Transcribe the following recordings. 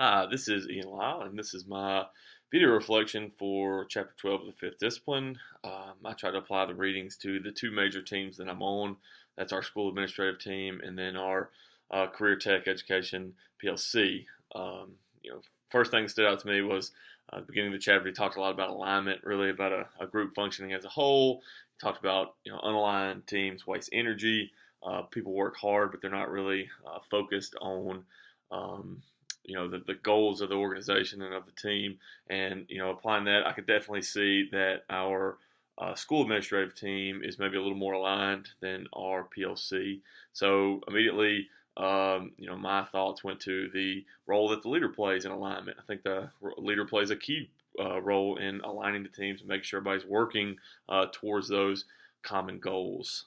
Hi, this is Ian Lyle, and this is my video reflection for Chapter 12 of the Fifth Discipline. I try to apply the readings to the two major teams that I'm on. That's our school administrative team, and then our career tech education PLC. First thing that stood out to me was the beginning of the chapter. He talked a lot about alignment, really about a group functioning as a whole. He talked about unaligned teams waste energy. People work hard, but they're not really focused on the goals of the organization and of the team. And applying that, I could definitely see that our school administrative team is maybe a little more aligned than our PLC. So immediately, my thoughts went to the role that the leader plays in alignment. I think the leader plays a key role in aligning the teams and making sure everybody's working towards those common goals.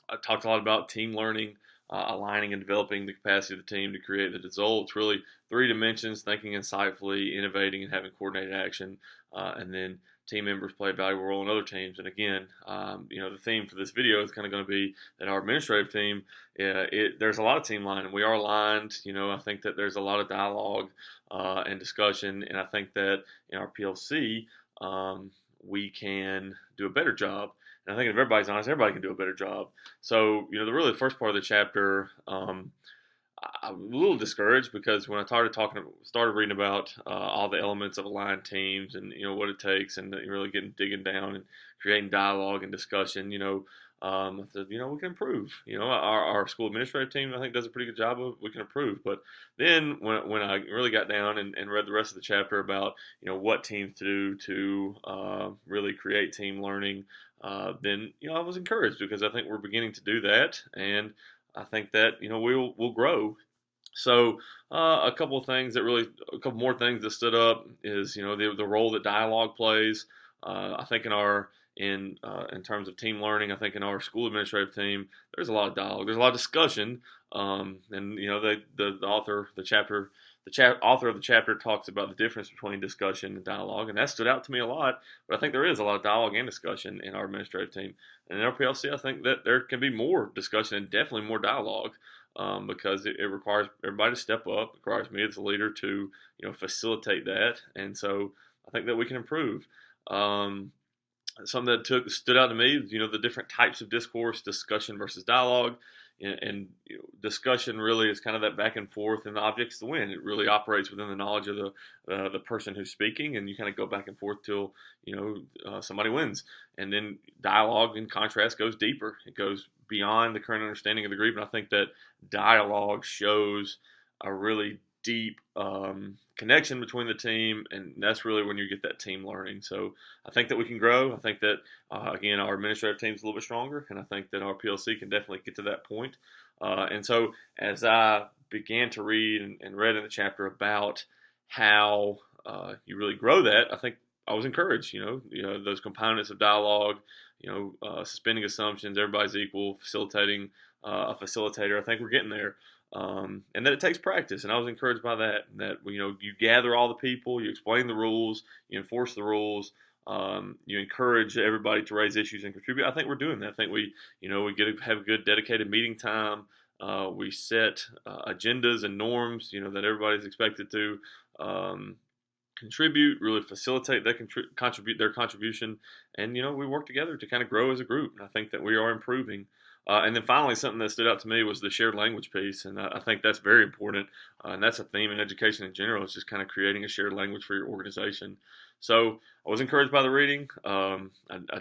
I talked a lot about team learning, aligning and developing the capacity of the team to create the results. Really, three dimensions: thinking insightfully, innovating, and having coordinated action. And then team members play a valuable role in other teams. And again, the theme for this video is kind of going to be that our administrative team, there's a lot of team line, and we are aligned. I think that there's a lot of dialogue and discussion, and I think that in our PLC, we can do a better job. And I think if everybody's honest, everybody can do a better job. So, the first part of the chapter, I'm a little discouraged because when I started reading about all the elements of aligned teams and what it takes, and really digging down and creating dialogue and discussion, I said, we can improve. Our school administrative team, I think, does a pretty good job of. We can improve. But then when I really got down and read the rest of the chapter about what teams to do to really create team learning, then I was encouraged because I think we're beginning to do that, and I think that we'll grow. So a couple more things that stood up is the role that dialogue plays. I think in terms of team learning, I think in our school administrative team, there's a lot of dialogue, there's a lot of discussion, and the author of the chapter talks about the difference between discussion and dialogue, and that stood out to me a lot. But I think there is a lot of dialogue and discussion in our administrative team, and in our PLC, I think that there can be more discussion and definitely more dialogue. Because it requires everybody to step up. It requires me as a leader to facilitate that, and so I think that we can improve. Something that stood out to me is the different types of discourse: discussion versus dialogue. And discussion really is kind of that back and forth, and the object's the win. It really operates within the knowledge of the person who's speaking, and you kind of go back and forth till somebody wins. And then dialogue, in contrast, goes deeper. It goes beyond the current understanding of the group, and I think that dialogue shows a really deep connection between the team, and that's really when you get that team learning. So I think that we can grow. I think that again, our administrative team is a little bit stronger, and I think that our PLC can definitely get to that point. And so as I began to read and read in the chapter about how you really grow that, I think I was encouraged. Those components of dialogue, suspending assumptions, everybody's equal, facilitating a facilitator. I think we're getting there. And that it takes practice, and I was encouraged by that. That you gather all the people, you explain the rules, you enforce the rules, you encourage everybody to raise issues and contribute. I think we're doing that. I think we get to have good dedicated meeting time. We set agendas and norms, that everybody's expected to contribute, really facilitate that contribute their contribution, and we work together to kind of grow as a group. And I think that we are improving. And then finally, something that stood out to me was the shared language piece, and I think that's very important, and that's a theme in education in general. It's just kind of creating a shared language for your organization. So I was encouraged by the reading. I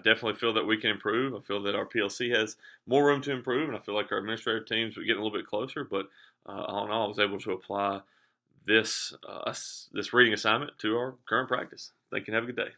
definitely feel that we can improve. I feel that our PLC has more room to improve, and I feel like our administrative teams are getting a little bit closer. But all in all, I was able to apply this reading assignment to our current practice. Thank you, and have a good day.